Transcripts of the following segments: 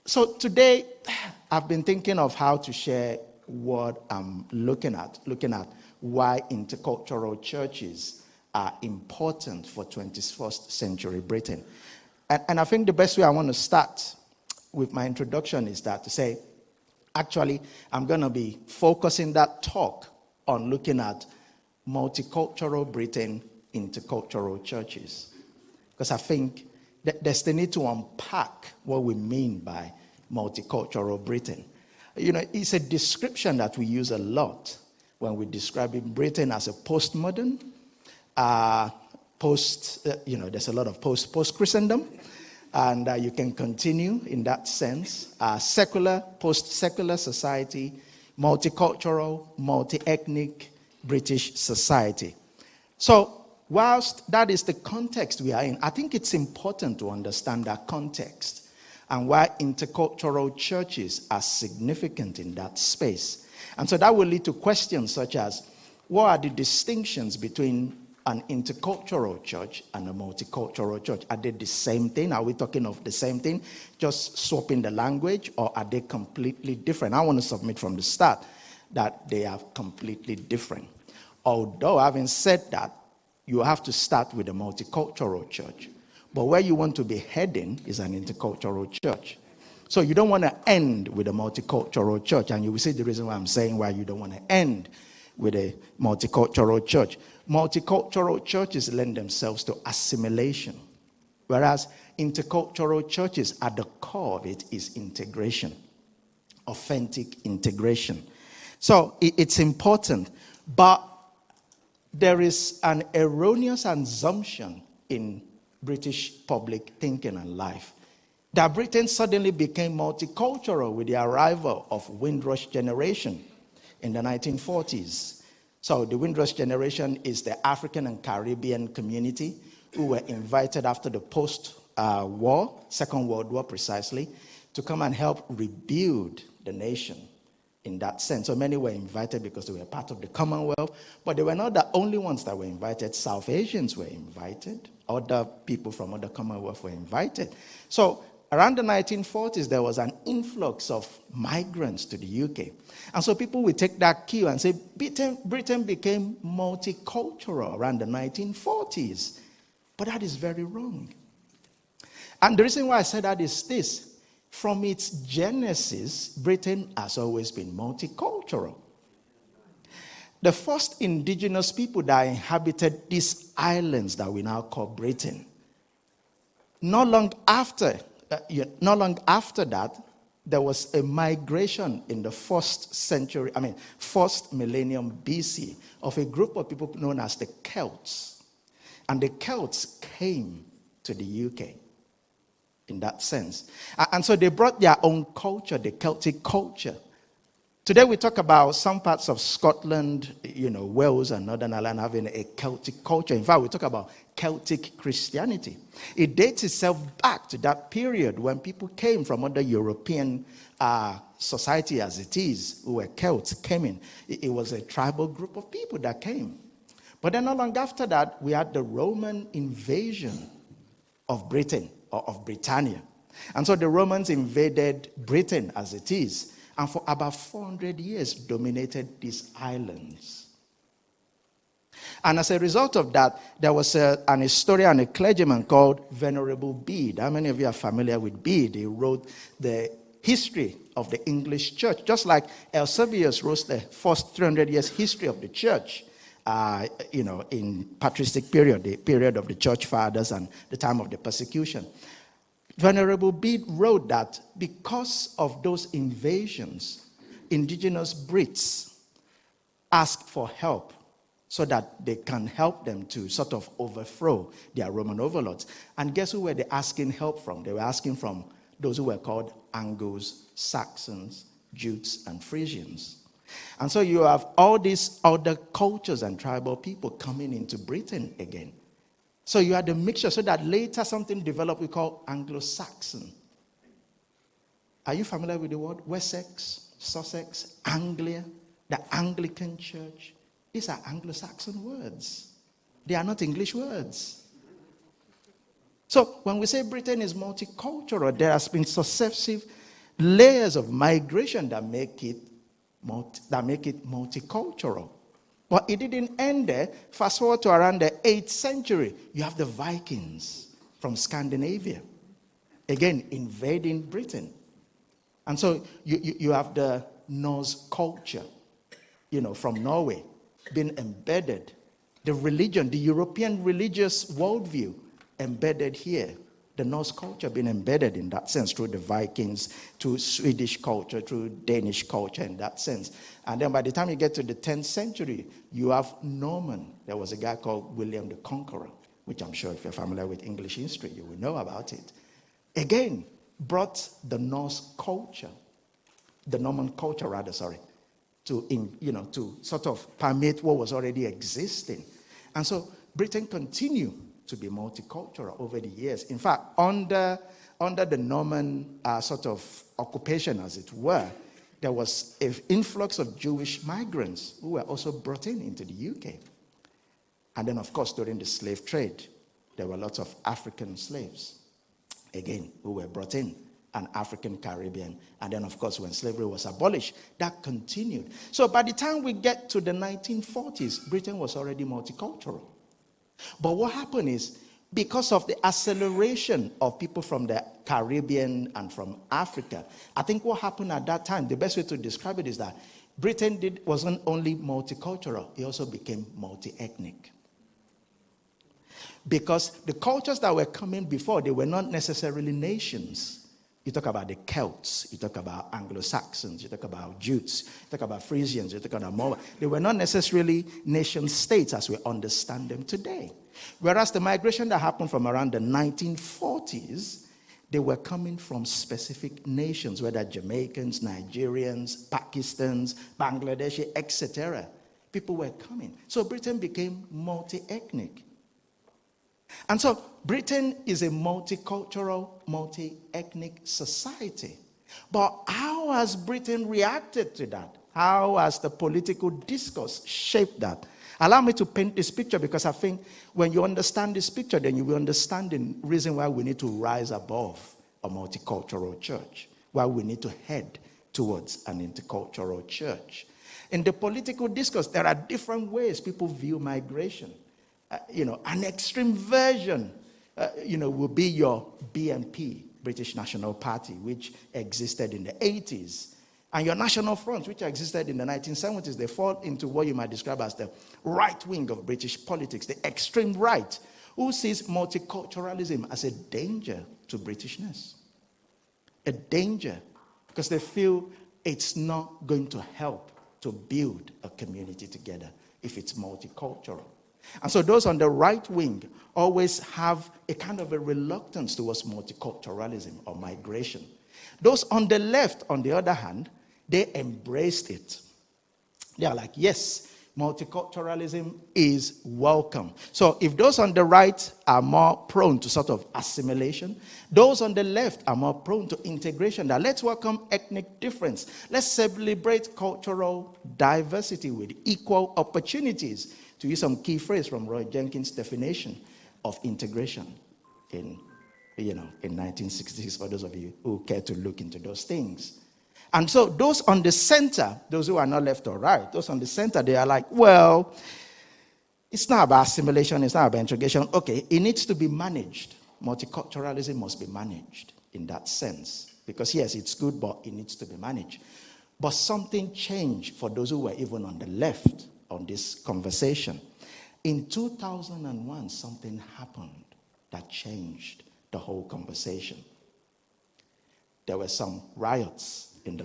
So today, I've been thinking of how to share what I'm looking at why intercultural churches are important for 21st century Britain. And I think the best way I want to start with my introduction is that to say, actually, I'm going to be focusing that talk on looking at multicultural Britain, intercultural churches. Because I think that there's the need to unpack what we mean by multicultural Britain. You know, it's a description that we use a lot when we describe Britain as a postmodern, there's a lot of post-Christendom, and you can continue in that sense. Secular, post-secular society, multicultural, multi-ethnic British society. So, whilst that is the context we are in, I think it's important to understand that context and why intercultural churches are significant in that space. And so that will lead to questions such as, what are the distinctions between an intercultural church and a multicultural church? Are they the same thing? Are we talking of the same thing, just swapping the language, or are they completely different? I want to submit from the start that they are completely different. Although, having said that, you have to start with a multicultural church. But where you want to be heading is an intercultural church. So you don't want to end with a multicultural church. And you will see the reason why I'm saying why you don't want to end with a multicultural church. Multicultural churches lend themselves to assimilation, whereas intercultural churches, at the core of it, is integration, authentic integration. So it's important, but there is an erroneous assumption in British public thinking and life that Britain suddenly became multicultural with the arrival of Windrush generation in the 1940s. So the Windrush generation is the African and Caribbean community who were invited after the post-war, Second World War precisely, to come and help rebuild the nation in that sense. So many were invited because they were part of the Commonwealth, but they were not the only ones that were invited. South Asians were invited. Other people from other Commonwealth were invited. So around the 1940s, there was an influx of migrants to the UK. And so people would take that cue and say, Britain became multicultural around the 1940s. But that is very wrong. And the reason why I say that is this. From its genesis, Britain has always been multicultural. The first indigenous people that inhabited these islands that we now call Britain, not long after that, there was a migration in the first millennium BC of a group of people known as the Celts. And the Celts came to the UK in that sense. And so they brought their own culture, the Celtic culture. Today we talk about some parts of Scotland, Wales and Northern Ireland having a Celtic culture. In fact, we talk about Celtic Christianity. It dates itself back to that period when people came from other European society as it is, who were Celts, came in. It was a tribal group of people that came. But then not long after that, we had the Roman invasion of Britain, or of Britannia. And so the Romans invaded Britain as it is, and for about 400 years dominated these islands. And as a result of that, there was an historian, a clergyman called Venerable Bede. How many of you are familiar with Bede? He wrote the history of the English church, just like Eusebius wrote the first 300 years history of the church. In patristic period, the period of the church fathers and the time of the persecution. Venerable Bede wrote that because of those invasions, indigenous Brits asked for help so that they can help them to sort of overthrow their Roman overlords. And guess who were they asking help from? They were asking from those who were called Angles, Saxons, Jutes, and Frisians. And so you have all these other cultures and tribal people coming into Britain again. So you had a mixture so that later something developed we call Anglo-Saxon. Are you familiar with the word Wessex, Sussex, Anglia, the Anglican Church? These are Anglo-Saxon words. They are not English words. So when we say Britain is multicultural, there has been successive layers of migration that make it multicultural. But it didn't end there. Fast forward to around the 8th century, you have the Vikings from Scandinavia, again invading Britain. And so you have the Norse culture, from Norway, being embedded. The religion, the European religious worldview embedded here. The Norse culture being embedded in that sense through the Vikings, through Swedish culture, through Danish culture in that sense. And then by the time you get to the 10th century, you have Norman. There was a guy called William the Conqueror, which I'm sure if you're familiar with English history, you will know about it. Again, brought the Norse culture, the Norman culture rather, to sort of permeate what was already existing. And so Britain continued to be multicultural over the years. In fact, under the Norman sort of occupation, as it were, there was an influx of Jewish migrants who were also brought into the UK. And then, of course, during the slave trade, there were lots of African slaves, again, who were brought in, and African Caribbean. And then, of course, when slavery was abolished, that continued. So by the time we get to the 1940s, Britain was already multicultural. But what happened is, because of the acceleration of people from the Caribbean and from Africa, I think what happened at that time, the best way to describe it is that Britain wasn't only multicultural, it also became multi-ethnic. Because the cultures that were coming before, they were not necessarily nations. You talk about the Celts, you talk about Anglo-Saxons, you talk about Jutes, you talk about Frisians, you talk about Mora. They were not necessarily nation states as we understand them today. Whereas the migration that happened from around the 1940s, they were coming from specific nations, whether Jamaicans, Nigerians, Pakistans, Bangladeshi, etc. People were coming. So Britain became multi-ethnic. And so Britain is a multicultural, multi-ethnic society. But how has Britain reacted to that? How has the political discourse shaped that? Allow me to paint this picture, because I think when you understand this picture, then you will understand the reason why we need to rise above a multicultural church, why we need to head towards an intercultural church. In the political discourse, there are different ways people view migration. An extreme version, will be your BNP, British National Party, which existed in the 80s. And your National Front, which existed in the 1970s, they fall into what you might describe as the right wing of British politics, the extreme right, who sees multiculturalism as a danger to Britishness. A danger, because they feel it's not going to help to build a community together if it's multicultural. And so those on the right wing always have a kind of a reluctance towards multiculturalism or migration. Those on the left, on the other hand, they embraced it. They are like, yes, multiculturalism is welcome. So if those on the right are more prone to sort of assimilation, those on the left are more prone to integration. Now let's welcome ethnic difference. Let's celebrate cultural diversity with equal opportunities, to use some key phrase from Roy Jenkins' definition of integration in 1966, for those of you who care to look into those things. And so those on the center, those who are not left or right, those on the center, they are like, well, it's not about assimilation, it's not about integration. Okay, it needs to be managed. Multiculturalism must be managed in that sense. Because yes, it's good, but it needs to be managed. But something changed for those who were even on the left on this conversation. In 2001, something happened that changed the whole conversation. There were some riots in the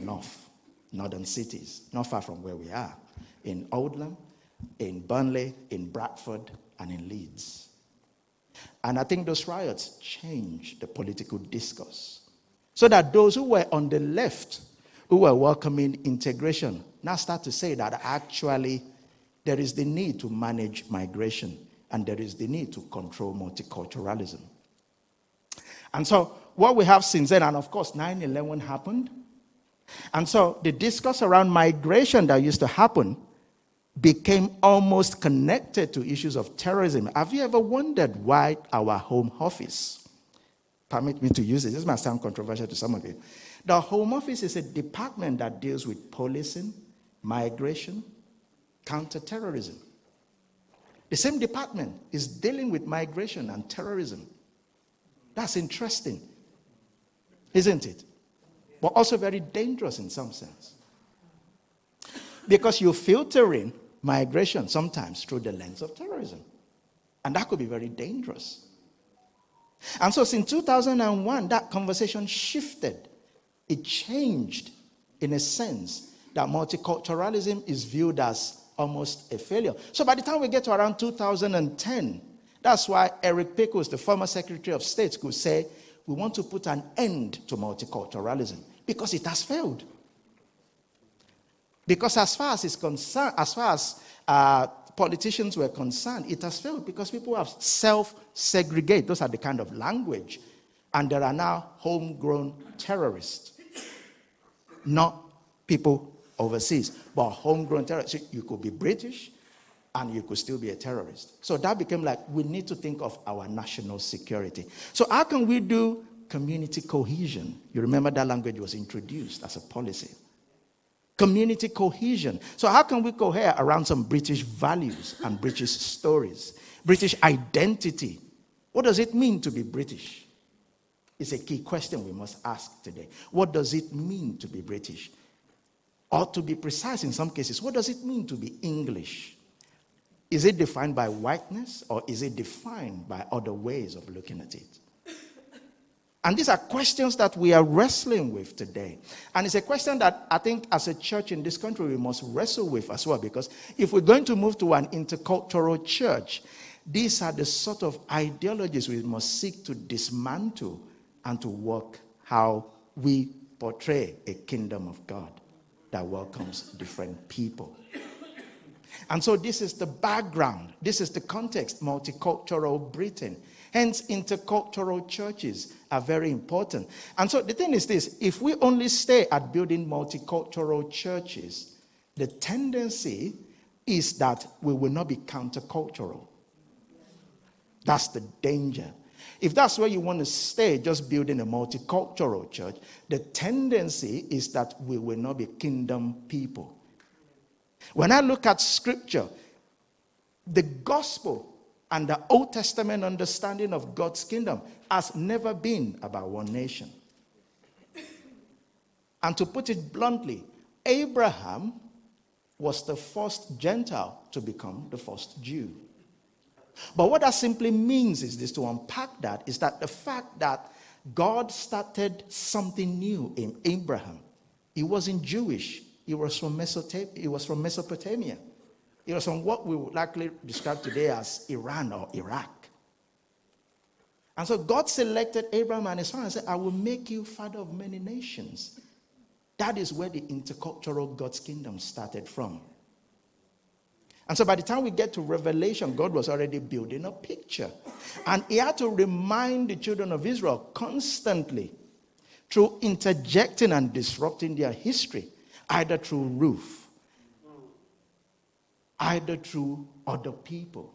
northern cities, not far from where we are, in Oldham, in Burnley, in Bradford, and in Leeds. And I think those riots changed the political discourse, so that those who were on the left, who were welcoming integration, now start to say that actually there is the need to manage migration, and there is the need to control multiculturalism. And so what we have since then, and of course 9/11 happened, and so the discourse around migration that used to happen became almost connected to issues of terrorism. Have you ever wondered why our Home Office permit me to use it. This might sound controversial to some of you. The Home Office is a department that deals with policing, migration, counterterrorism. The same department is dealing with migration and terrorism. That's interesting, isn't it? But also very dangerous in some sense. Because you filter in migration sometimes through the lens of terrorism. And that could be very dangerous. And so since 2001, that conversation shifted. It changed in a sense that multiculturalism is viewed as almost a failure. So by the time we get to around 2010, that's why Eric Pickles, the former Secretary of State, could say, we want to put an end to multiculturalism because it has failed. Because as far as it's concerned, as far as politicians were concerned, it has failed because people have self-segregated. Those are the kind of language. And there are now homegrown terrorists. Not people overseas, but homegrown terrorists. So you could be British and you could still be a terrorist. So that became like, we need to think of our national security. So how can we do community cohesion? You remember that language was introduced as a policy. Community cohesion. So how can we cohere around some British values and British stories? British identity. What does it mean to be British? It's a key question we must ask today. What does it mean to be British? Or to be precise in some cases, what does it mean to be English? Is it defined by whiteness or is it defined by other ways of looking at it? And these are questions that we are wrestling with today. And it's a question that I think as a church in this country we must wrestle with as well, because if we're going to move to an intercultural church, these are the sort of ideologies we must seek to dismantle and to work how we portray a kingdom of God that welcomes different people. And so this is the background. This is the context, multicultural Britain. Hence, intercultural churches are very important. And so the thing is this, if we only stay at building multicultural churches, the tendency is that we will not be countercultural. That's the danger. If that's where you want to stay, just building a multicultural church, the tendency is that we will not be kingdom people. When I look at scripture, the gospel and the Old Testament understanding of God's kingdom has never been about one nation. And to put it bluntly, Abraham was the first Gentile to become the first Jew. But what that simply means is this, to unpack that, is that the fact that God started something new in Abraham. He wasn't Jewish. He was from Mesopotamia. It was from what we would likely describe today as Iran or Iraq. And so God selected Abraham and his son and said, I will make you father of many nations. That is where the intercultural God's kingdom started from. And so by the time we get to Revelation, God was already building a picture. And he had to remind the children of Israel constantly through interjecting and disrupting their history, either through Ruth, either through other people,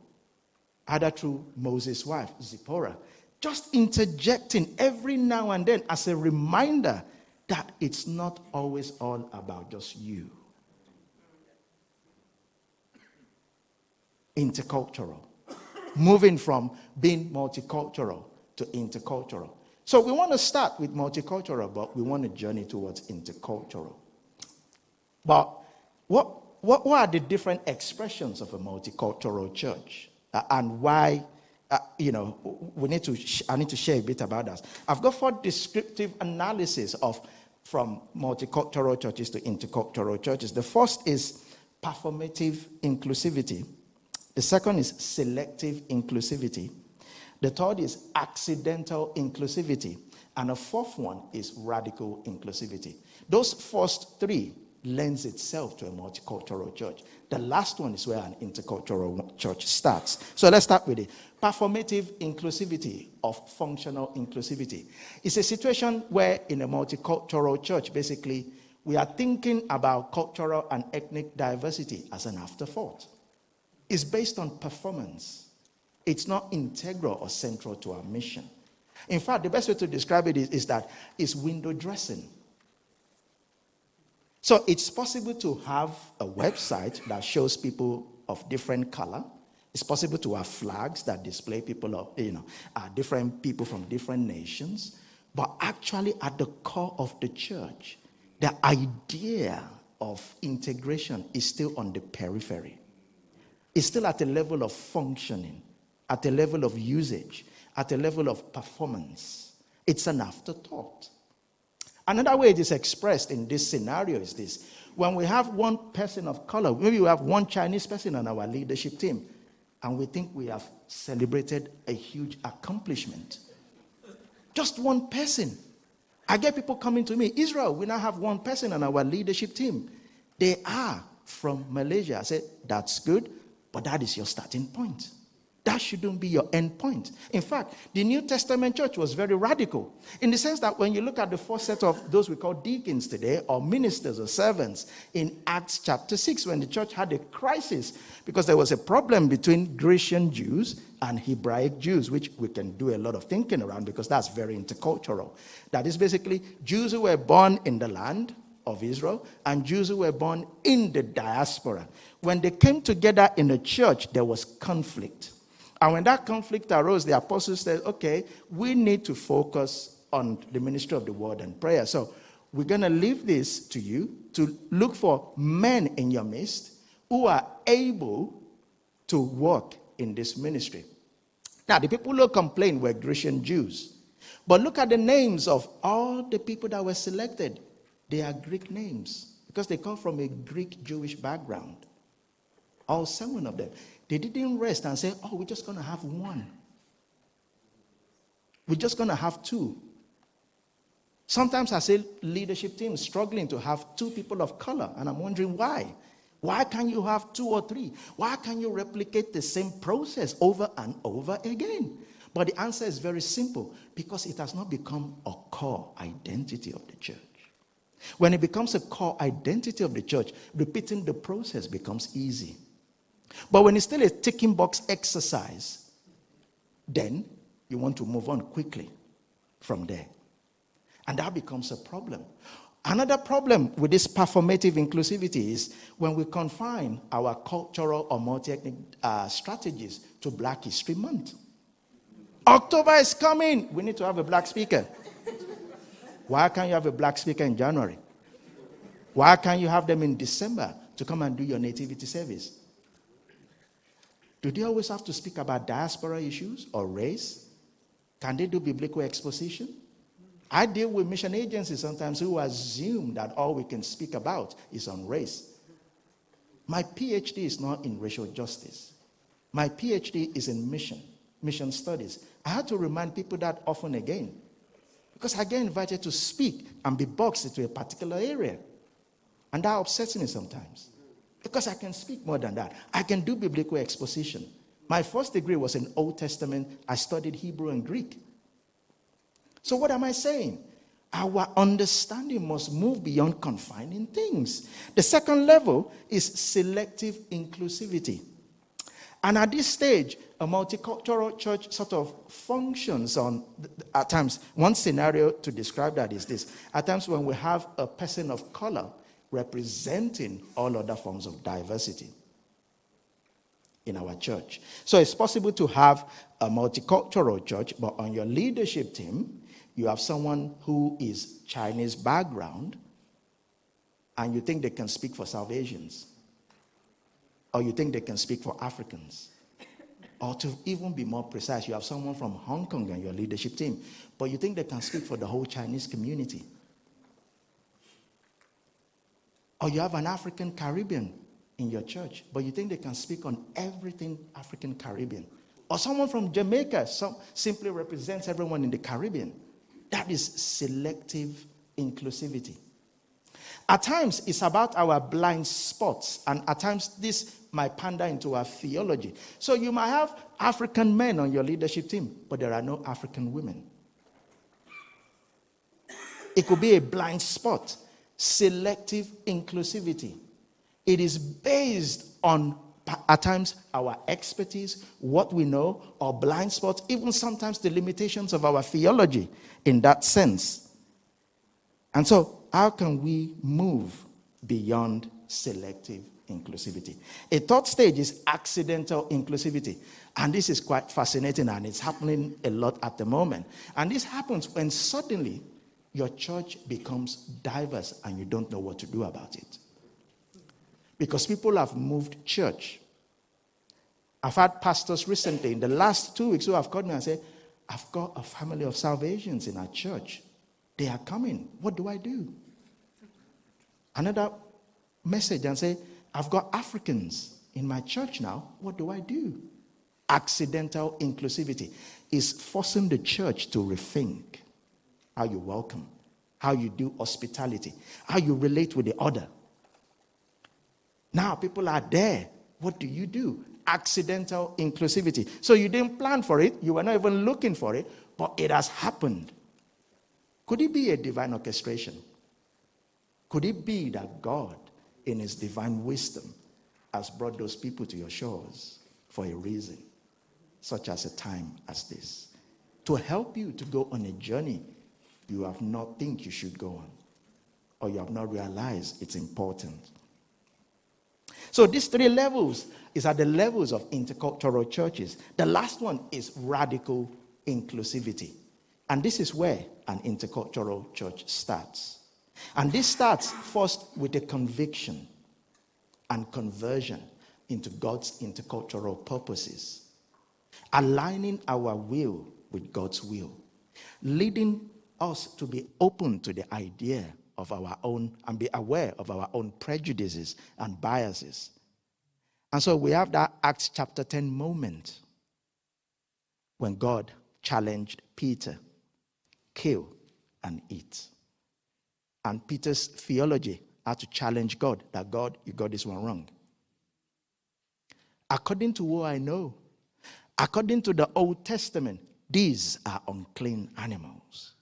either through Moses' wife, Zipporah, just interjecting every now and then as a reminder that it's not always all about just you. Intercultural. Moving from being multicultural to intercultural. So we want to start with multicultural, but we want to journey towards intercultural. But what are the different expressions of a multicultural church? And why, I need to share a bit about that. I've got 4 descriptive analyses from multicultural churches to intercultural churches. The first is performative inclusivity. The second is selective inclusivity. The third is accidental inclusivity. And the fourth one is radical inclusivity. Those first 3 lends itself to a multicultural church. The last one is where an intercultural church starts. So let's start with it. Performative inclusivity or functional inclusivity. It's a situation where in a multicultural church, basically, we are thinking about cultural and ethnic diversity as an afterthought. It's based on performance. It's not integral or central to our mission. In fact, the best way to describe it is that it's window dressing. So it's possible to have a website that shows people of different color. It's possible to have flags that display people of, different people from different nations. But actually, at the core of the church, the idea of integration is still on the periphery. It's still at a level of functioning, at a level of usage, at a level of performance. It's an afterthought. Another way it is expressed in this scenario is this. When we have one person of color, maybe we have one Chinese person on our leadership team, and we think we have celebrated a huge accomplishment. Just one person. I get people coming to me, Israel, we now have one person on our leadership team. They are from Malaysia. I said, that's good, but that is your starting point. That shouldn't be your end point. In fact, the New Testament church was very radical in the sense that when you look at the first set of those we call deacons today, or ministers or servants, in Acts chapter 6, when the church had a crisis because there was a problem between Grecian Jews and Hebraic Jews, which we can do a lot of thinking around because that's very intercultural. That is basically Jews who were born in the land of Israel and Jews who were born in the diaspora. When they came together in a church, there was conflict. And when that conflict arose, the apostles said, okay, we need to focus on the ministry of the word and prayer. So we're going to leave this to you to look for men in your midst who are able to work in this ministry. Now, the people who complained were Grecian Jews. But look at the names of all the people that were selected. They are Greek names because they come from a Greek Jewish background. All 7 of them. They didn't rest and say, oh, we're just going to have one. We're just going to have 2. Sometimes I see leadership teams struggling to have 2 people of color, and I'm wondering why. Why can't you have 2 or 3? Why can't you replicate the same process over and over again? But the answer is very simple, because it has not become a core identity of the church. When it becomes a core identity of the church, repeating the process becomes easy. But when it's still a ticking box exercise, then you want to move on quickly from there. And that becomes a problem. Another problem with this performative inclusivity is when we confine our cultural or multi-ethnic strategies to Black History Month. October is coming. We need to have a black speaker. Why can't you have a black speaker in January? Why can't you have them in December to come and do your nativity service? Do they always have to speak about diaspora issues or race? Can they do biblical exposition? I deal with mission agencies sometimes who assume that all we can speak about is on race. My PhD is not in racial justice. My PhD is in mission studies. I had to remind people that often again, because I get invited to speak and be boxed into a particular area. And that upsets me sometimes. Because I can speak more than that. I can do biblical exposition. My first degree was in Old Testament. I studied Hebrew and Greek. So what am I saying? Our understanding must move beyond confining things. The second level is selective inclusivity. And at this stage, a multicultural church sort of functions on, at times, one scenario to describe that is this. At times when we have a person of color representing all other forms of diversity in our church. So it's possible to have a multicultural church, but on your leadership team, you have someone who is Chinese background, and you think they can speak for South Asians, or you think they can speak for Africans. Or to even be more precise, you have someone from Hong Kong on your leadership team, but you think they can speak for the whole Chinese community. Or you have an African Caribbean in your church, but you think they can speak on everything African Caribbean. Or someone from Jamaica simply represents everyone in the Caribbean. That is selective inclusivity. At times, it's about our blind spots, and at times, this might pander into our theology. So you might have African men on your leadership team, but there are no African women. It could be a blind spot. Selective inclusivity. It is based on At times, our expertise, what we know, our blind spots, even sometimes the limitations of our theology in that sense. And so, how can we move beyond selective inclusivity? A third stage is accidental inclusivity. And this is quite fascinating, and it's happening a lot at the moment. And this happens when suddenly your church becomes diverse and you don't know what to do about it. Because people have moved church. I've had pastors recently, in the last 2 weeks, who have called me and said, I've got a family of Salvations in our church. They are coming. What do I do? Another message and say, I've got Africans in my church now. What do I do? Accidental inclusivity is forcing the church to rethink how you welcome, how you do hospitality, how you relate with the other. Now people are there. What do? Accidental inclusivity. So you didn't plan for it. You were not even looking for it, but it has happened. Could it be a divine orchestration? Could it be that God, in his divine wisdom, has brought those people to your shores for a reason, such as a time as this, to help you to go on a journey you have not think you should go on, or you have not realized it's important? So these three levels is at the levels of intercultural churches. The last one is radical inclusivity. And this is where an intercultural church starts. And this starts first with a conviction and conversion into God's intercultural purposes, aligning our will with God's will, leading us to be open to the idea of our own and be aware of our own prejudices and biases. And so we have that Acts chapter 10 moment when God challenged Peter, kill and eat. And Peter's theology had to challenge God, that God, you got this one wrong. According to what I know, according to the Old Testament, these are unclean animals.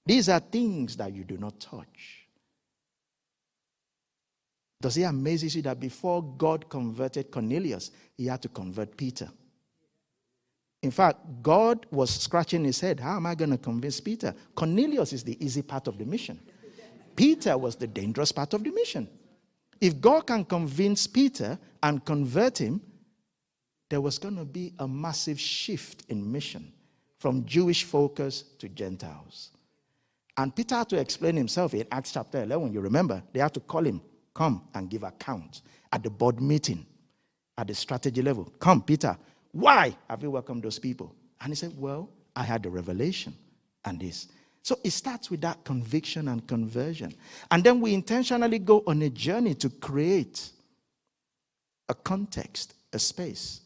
These are things that you do not touch. Does it amaze you that before God converted Cornelius, he had to convert Peter? In fact, God was scratching his head. How am I going to convince Peter? Cornelius is the easy part of the mission. Peter was the dangerous part of the mission. If God can convince Peter and convert him, there was going to be a massive shift in mission from Jewish focus to Gentiles. And Peter had to explain himself in Acts chapter 11. You remember, they had to call him, come and give account at the board meeting, at the strategy level. Come, Peter, why have you welcomed those people? And he said, well, I had the revelation and this. So it starts with that conviction and conversion. And then we intentionally go on a journey to create a context, a space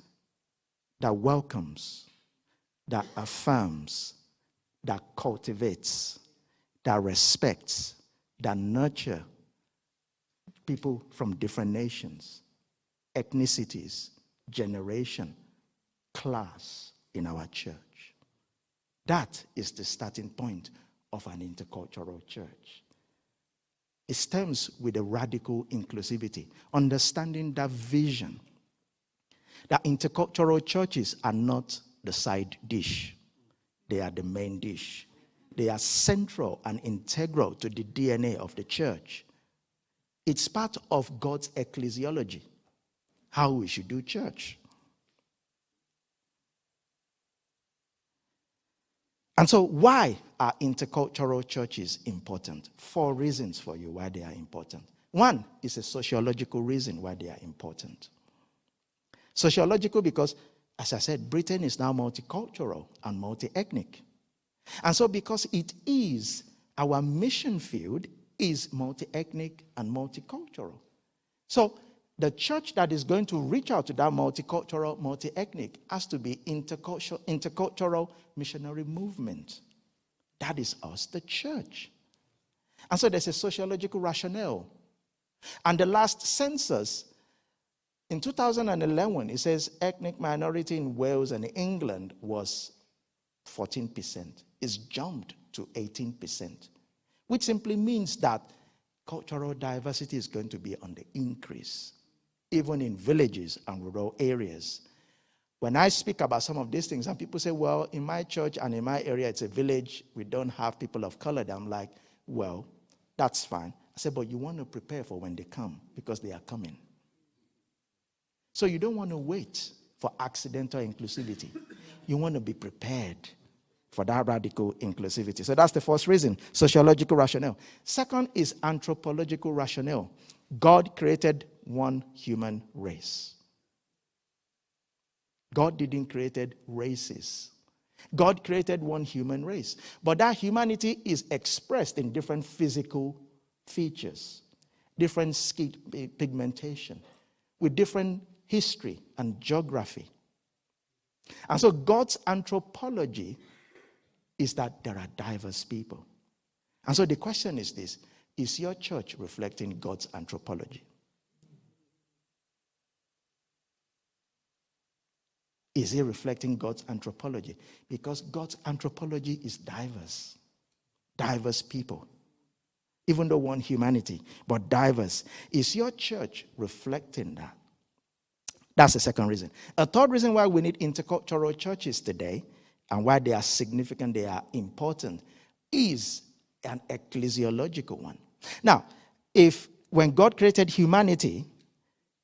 that welcomes, that affirms, that cultivates, that respects, that nurture people from different nations, ethnicities, generation, class in our church. That is the starting point of an intercultural church. It stems with a radical inclusivity, understanding that vision, that intercultural churches are not the side dish. They are the main dish. They are central and integral to the DNA of the church. It's part of God's ecclesiology, how we should do church. And so why are intercultural churches important? 4 reasons for you why they are important. 1 is a sociological reason why they are important. Sociological because, as I said, Britain is now multicultural and multi-ethnic. And so because it is, our mission field is multi-ethnic and multicultural. So the church that is going to reach out to that multicultural, multi-ethnic has to be intercultural missionary movement. That is us, the church. And so there's a sociological rationale. And the last census, in 2011, it says ethnic minority in Wales and England was 14%. It's jumped to 18%, which simply means that cultural diversity is going to be on the increase. even in villages and rural areas. When I speak about some of these things, and people say, well, in my church and in my area, it's a village, we don't have people of color. I'm like, well, that's fine. I said, but you want to prepare for when they come, because they are coming. So you don't want to wait for accidental inclusivity. You want to be prepared for that radical inclusivity. So that's the first reason, sociological rationale. Second is anthropological rationale. God created one human race. God didn't create races. God created one human race. But that humanity is expressed in different physical features, different skin pigmentation, with different history and geography. And so God's anthropology is that there are diverse people. And so the question is this: is your church reflecting God's anthropology? Is it reflecting God's anthropology? Because God's anthropology is diverse. Diverse people. Even though one humanity, but diverse. Is your church reflecting that? That's the second reason. A third reason why we need intercultural churches today, and why they are significant, they are important, is an ecclesiological one. Now, when God created humanity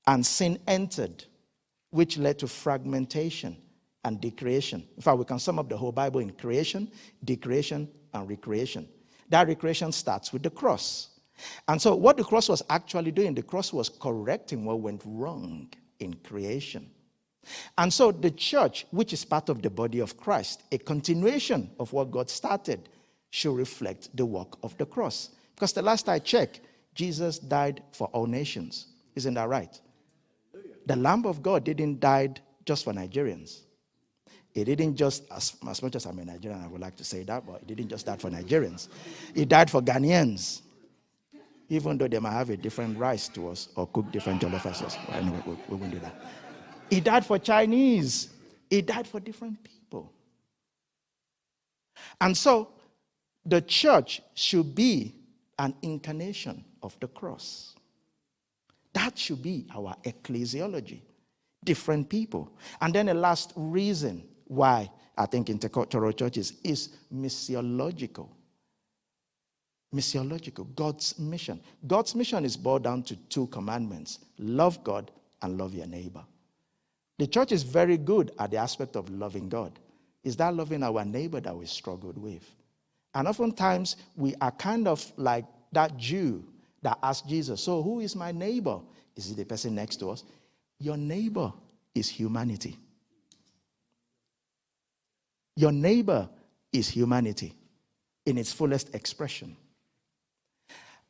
and sin entered, which led to fragmentation and decreation. In fact, we can sum up the whole Bible in creation, decreation, and recreation. That recreation starts with the cross. And so what the cross was actually doing, the cross was correcting what went wrong in creation. And so the church, which is part of the body of Christ, a continuation of what God started, should reflect the work of the cross. Because the last I checked, Jesus died for all nations. Isn't that right? The Lamb of God didn't die just for Nigerians. He didn't just, as much as I'm a Nigerian, I would like to say that, but he didn't just die for Nigerians. He died for Ghanaians, even though they might have a different rice to us or cook different jollof rices. Well, anyway, we won't do that. He died for Chinese. He died for different people. And so the church should be an incarnation of the cross. That should be our ecclesiology. Different people. And then the last reason why I think intercultural churches is missiological. Missiological. God's mission. God's mission is boiled down to two commandments: love God and love your neighbor. The church is very good at the aspect of loving God. Is that loving our neighbor that we struggled with? And oftentimes we are kind of like that Jew that asked Jesus, so who is my neighbor? Is it the person next to us? Your neighbor is humanity. Your neighbor is humanity in its fullest expression.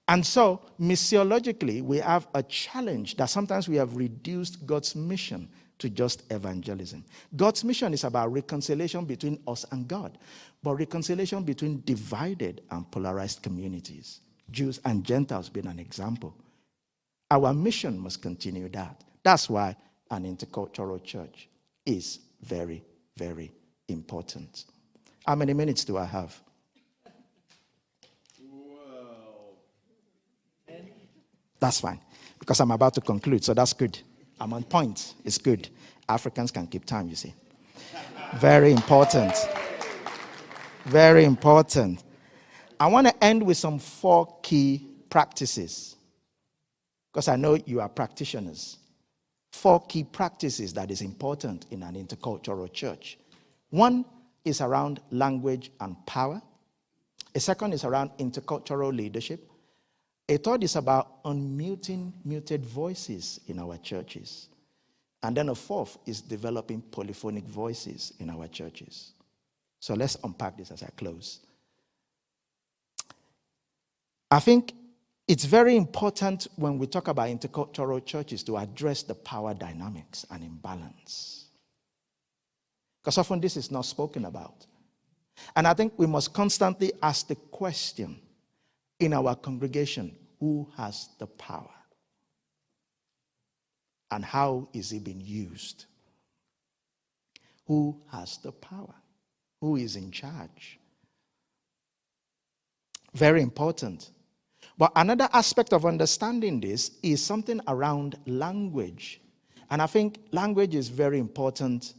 And so, missiologically, we have a challenge that sometimes we have reduced God's mission to just evangelism. God's mission is about reconciliation between us and God, but reconciliation between divided and polarized communities. Jews and Gentiles being an example. Our mission must continue that. That's why an intercultural church is very, very important. How many minutes do I have? Wow. That's fine, because I'm about to conclude, so that's good. I'm on point. It's good. Africans can keep time, you see. Very important. Very important. I want to end with some 4 key practices, because I know you are practitioners. 4 key practices that is important in an intercultural church. One is around language and power. A second is around intercultural leadership. A third is about unmuting muted voices in our churches. And then a fourth is developing polyphonic voices in our churches. So let's unpack this as I close. I think it's very important when we talk about intercultural churches to address the power dynamics and imbalance. Because often this is not spoken about. And I think we must constantly ask the question in our congregation, who has the power? And how is it being used? Who has the power? Who is in charge? Very important. But another aspect of understanding this is something around language. And I think language is very important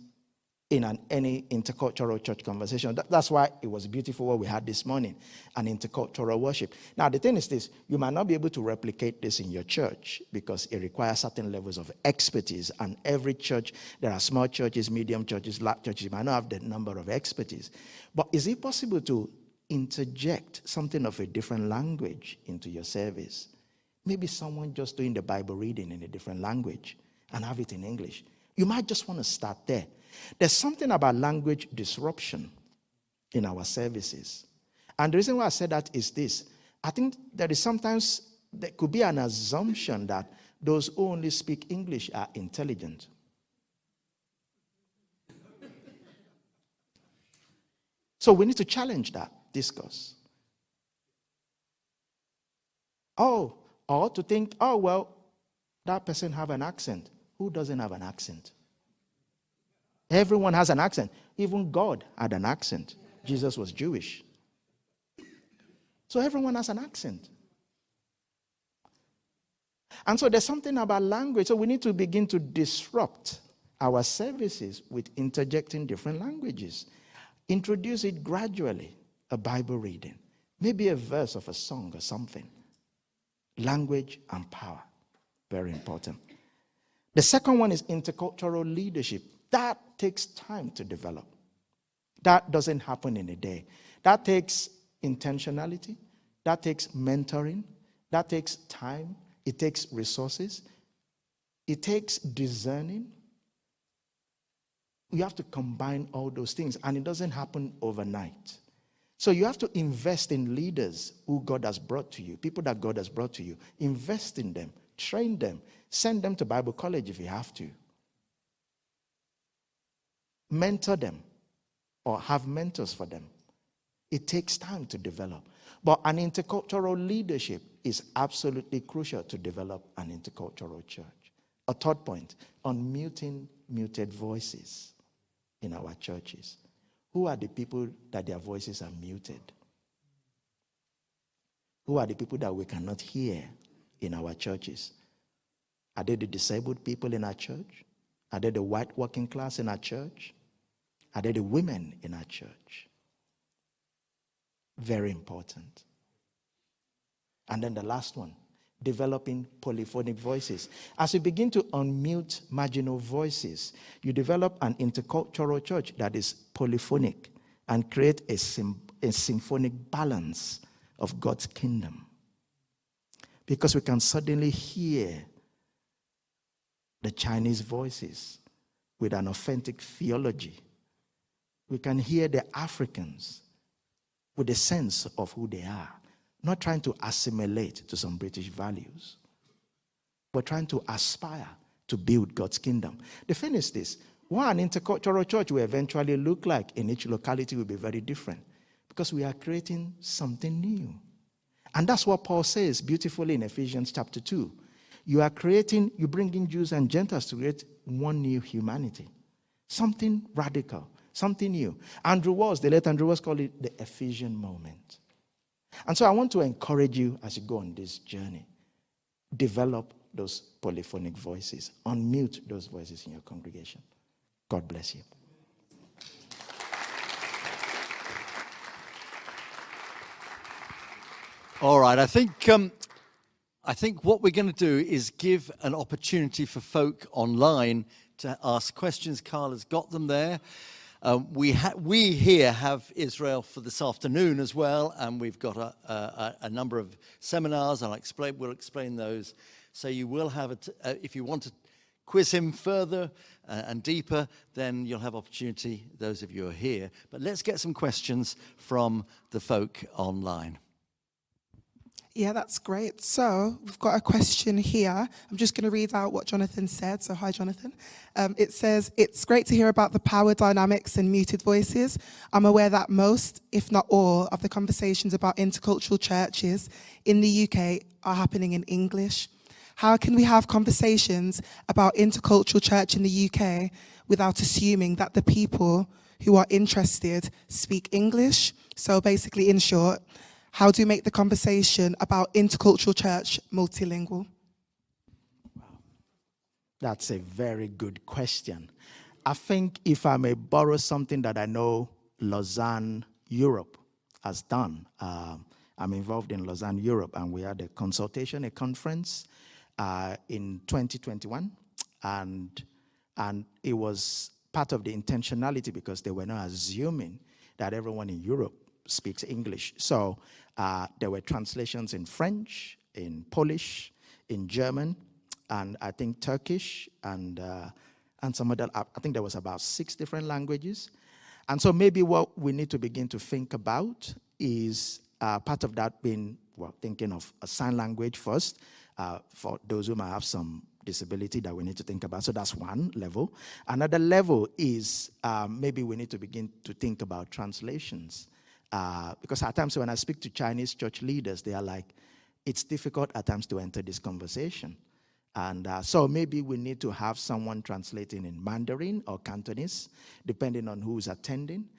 in any intercultural church conversation. That's why it was beautiful what we had this morning, an intercultural worship. Now, the thing is this, you might not be able to replicate this in your church because it requires certain levels of expertise. And every church, there are small churches, medium churches, large churches, you might not have the number of expertise. But is it possible to interject something of a different language into your service? Maybe someone just doing the Bible reading in a different language and have it in English. You might just want to start there. There's something about language disruption in our services. And the reason why I said that is this. I think there could be an assumption that those who only speak English are intelligent. So we need to challenge that discourse. Or to think, that person have an accent. Who doesn't have an accent? Everyone has an accent. Even God had an accent. Jesus was Jewish. So everyone has an accent. And so there's something about language. So we need to begin to disrupt our services with interjecting different languages. Introduce it gradually. A Bible reading. Maybe a verse of a song or something. Language and power. Very important. The second one is intercultural leadership. That takes time to develop. That doesn't happen in a day. That takes intentionality. That takes mentoring. That takes time. It takes resources. It takes discerning. You have to combine all those things, and it doesn't happen overnight. So you have to invest in leaders who God has brought to you, people that God has brought to you. Invest in them, train them, send them to Bible college if you have to. Mentor them or have mentors for them. It takes time to develop. But an intercultural leadership is absolutely crucial to develop an intercultural church. A third point, unmuting muted voices in our churches. Who are the people that their voices are muted? Who are the people that we cannot hear in our churches? Are they the disabled people in our church? Are they the white working class in our church? Are they the women in our church? Very important. And then the last one, developing polyphonic voices. As you begin to unmute marginal voices, you develop an intercultural church that is polyphonic and create a symphonic balance of God's kingdom. Because we can suddenly hear the Chinese voices with an authentic theology. We can hear the Africans with a sense of who they are, not trying to assimilate to some British values, but trying to aspire to build God's kingdom. The thing is this, what an intercultural church will eventually look like in each locality will be very different, because we are creating something new. And that's what Paul says beautifully in Ephesians chapter 2. You bring in Jews and Gentiles to create one new humanity. Something radical, something new. The late Andrew Walls called it the Ephesian moment. And so I want to encourage you as you go on this journey. Develop those polyphonic voices. Unmute those voices in your congregation. God bless you. All right, I think what we're going to do is give an opportunity for folk online to ask questions. Carla's got them there. We here have Israel for this afternoon as well, and we've got a number of seminars. We'll explain those. So you will have if you want to quiz him further and deeper, then you'll have opportunity, those of you who are here. But let's get some questions from the folk online. Yeah, that's great. So we've got a question here. I'm just going to read out what Jonathan said. So hi, Jonathan. It says, it's great to hear about the power dynamics and muted voices. I'm aware that most, if not all, of the conversations about intercultural churches in the UK are happening in English. How can we have conversations about intercultural church in the UK without assuming that the people who are interested speak English? So basically, in short, How do you make the conversation about intercultural church multilingual? That's a very good question. I think if I may borrow something that I know Lausanne, Europe has done. I'm involved in Lausanne, Europe, and we had a consultation, a conference in 2021, and it was part of the intentionality because they were not assuming that everyone in Europe speaks English. So there were translations in French, in Polish, in German, and I think Turkish, and some other, I think there was about 6 different languages. And so maybe what we need to begin to think about is part of that being, well, thinking of a sign language first, for those who might have some disability that we need to think about. So that's one level. Another level is maybe we need to begin to think about translations. Because at times when I speak to Chinese church leaders, they are like, it's difficult at times to enter this conversation. And so maybe we need to have someone translating in Mandarin or Cantonese, depending on who's attending.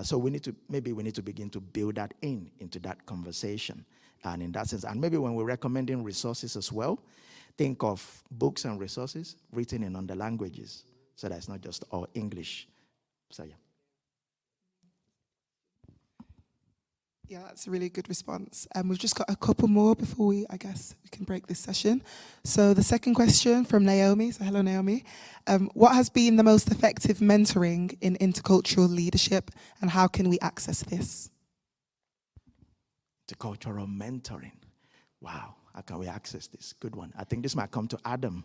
So we need to begin to build that into that conversation. And in that sense, and maybe when we're recommending resources as well, think of books and resources written in other languages, so that it's not just all English. So yeah. Yeah, that's a really good response. We've just got a couple more before we can break this session. So the second question from Naomi. So hello, Naomi. What has been the most effective mentoring in intercultural leadership, and how can we access this? Intercultural mentoring. Wow, how can we access this? Good one. I think this might come to Adam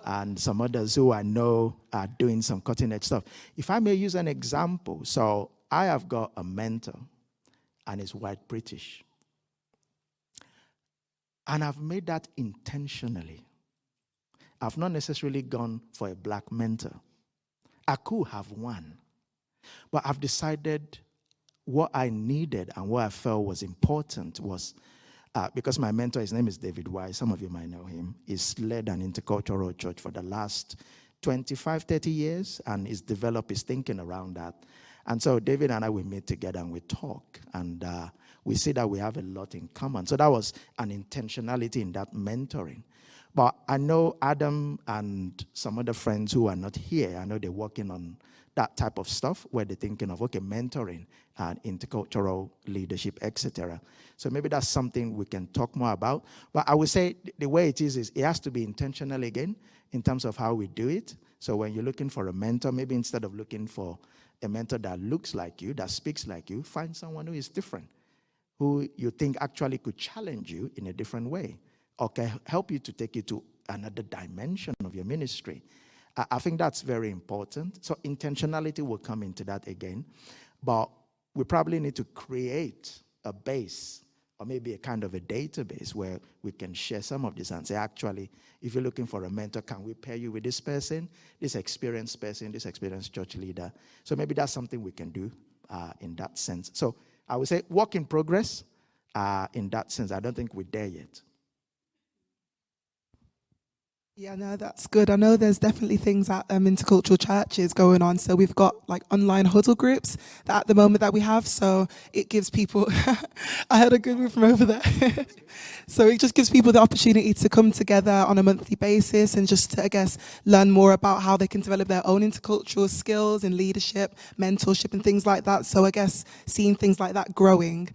and some others who I know are doing some cutting-edge stuff. If I may use an example. So I have got a mentor, and is white British. And I've made that intentionally. I've not necessarily gone for a black mentor. I could have one. But I've decided what I needed and what I felt was important was, because my mentor, his name is David Wise, some of you might know him. He's led an intercultural church for the last 25, 30 years, and he's developed his thinking around that. And so David and I, we meet together and we talk, and we see that we have a lot in common. So that was an intentionality in that mentoring. But I know Adam and some other friends who are not here, I know they're working on that type of stuff where they're thinking of, okay, mentoring and intercultural leadership, etc. So maybe that's something we can talk more about. But I would say the way it is it has to be intentional again in terms of how we do it. So when you're looking for a mentor, maybe instead of looking for a mentor that looks like you, that speaks like you, find someone who is different, who you think actually could challenge you in a different way, or can help you to take you to another dimension of your ministry. I think that's very important. So intentionality will come into that again. But we probably need to create a base, or maybe a kind of a database where we can share some of this and say, actually, if you're looking for a mentor, can we pair you with this person, this experienced church leader? So maybe that's something we can do in that sense. So I would say work in progress in that sense. I don't think we're there yet. Yeah, no, that's good. I know there's definitely things at intercultural churches going on. So we've got like online huddle groups that at the moment that we have. So it gives people, I heard a good one from over there. So it just gives people the opportunity to come together on a monthly basis and just to, I guess, learn more about how they can develop their own intercultural skills in leadership, mentorship and things like that. So I guess seeing things like that growing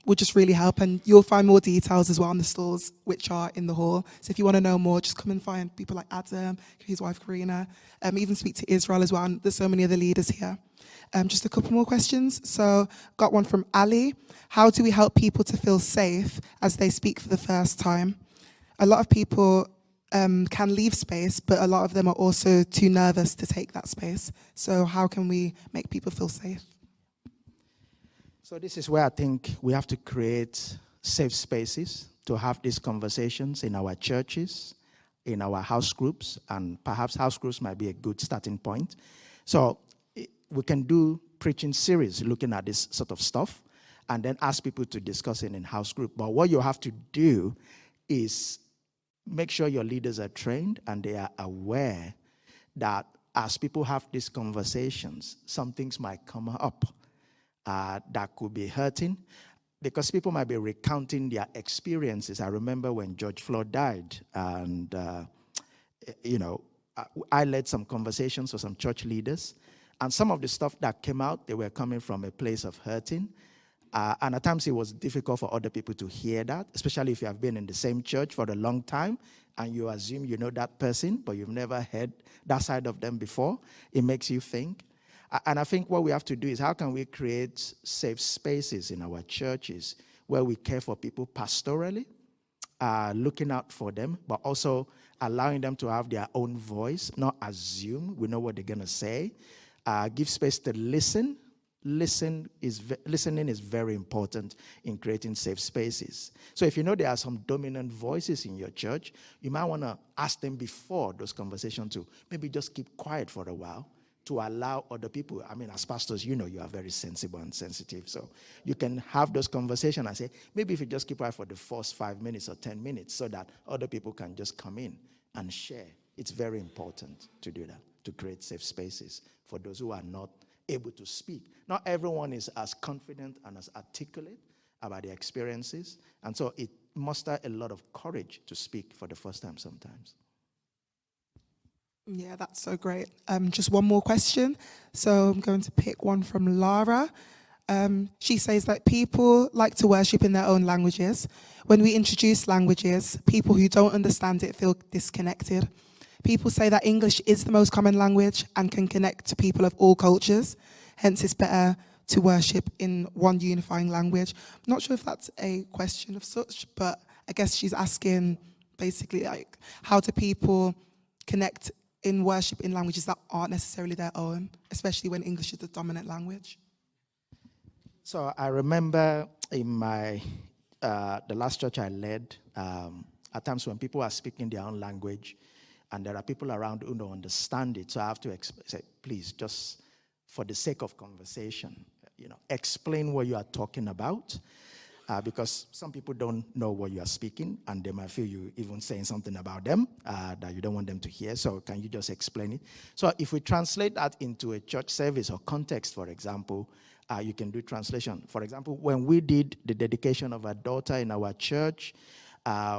would just really help. And you'll find more details as well on the stalls, which are in the hall. So if you want to know more, just come and find people like Adam, his wife Karina, even speak to Israel as well. And there's so many other leaders here. Just a couple more questions. So got one from Ali. How do we help people to feel safe as they speak for the first time? A lot of people can leave space, but a lot of them are also too nervous to take that space. So how can we make people feel safe? So this is where I think we have to create safe spaces to have these conversations in our churches, in our house groups, and perhaps house groups might be a good starting point. So we can do preaching series looking at this sort of stuff and then ask people to discuss it in house group. But what you have to do is make sure your leaders are trained and they are aware that as people have these conversations, some things might come up that could be hurting. because people might be recounting their experiences. I remember when George Floyd died, and I led some conversations with some church leaders, and some of the stuff that came out, they were coming from a place of hurting. And at times it was difficult for other people to hear that, especially if you have been in the same church for a long time and you assume you know that person, but you've never heard that side of them before. It makes you think. And I think what we have to do is, how can we create safe spaces in our churches where we care for people pastorally, looking out for them, but also allowing them to have their own voice, not assume we know what they're going to say. Give space to listen. Listening is very important in creating safe spaces. So if you know there are some dominant voices in your church, you might want to ask them before those conversations to maybe just keep quiet for a while to allow other people. I mean, as pastors, you are very sensible and sensitive. So you can have those conversations and say, maybe if you just keep quiet for the first 5 minutes or 10 minutes so that other people can just come in and share. It's very important to do that, to create safe spaces for those who are not able to speak. Not everyone is as confident and as articulate about their experiences, and so it musters a lot of courage to speak for the first time sometimes. Yeah, that's so great. Just one more question. So I'm going to pick one from Lara. She says that people like to worship in their own languages. When we introduce languages, people who don't understand it feel disconnected. People say that English is the most common language and can connect to people of all cultures. Hence, it's better to worship in one unifying language. I'm not sure if that's a question of such, but I guess she's asking basically, like, how do people connect in worship in languages that aren't necessarily their own, especially when English is the dominant language? So I remember in my the last church I led, at times when people are speaking their own language, and there are people around who don't understand it, so I have to say, please, just for the sake of conversation, explain what you are talking about, because some people don't know what you are speaking, and they might feel you even saying something about them that you don't want them to hear. So can you just explain it? So if we translate that into a church service or context, for example, you can do translation. For example, when we did the dedication of our daughter in our church,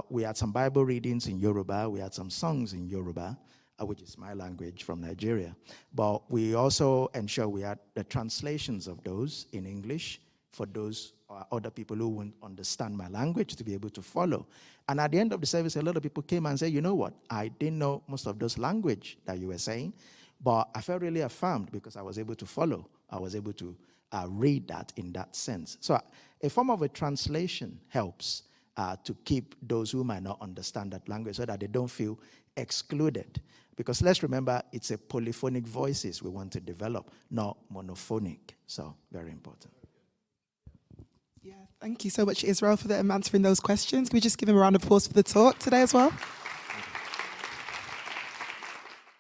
we had some Bible readings in Yoruba. We had some songs in Yoruba, which is my language from Nigeria. But we also ensured we had the translations of those in English for those other people who wouldn't understand my language to be able to follow. And at the end of the service, a lot of people came and said, you know what, I didn't know most of those language that you were saying, but I felt really affirmed because I was able to follow. I was able to read that in that sense. So a form of a translation helps to keep those who might not understand that language so that they don't feel excluded. Because let's remember, it's a polyphonic voices we want to develop, not monophonic. So very important. Yeah, thank you so much, Israel, for answering those questions. Can we just give him a round of applause for the talk today as well?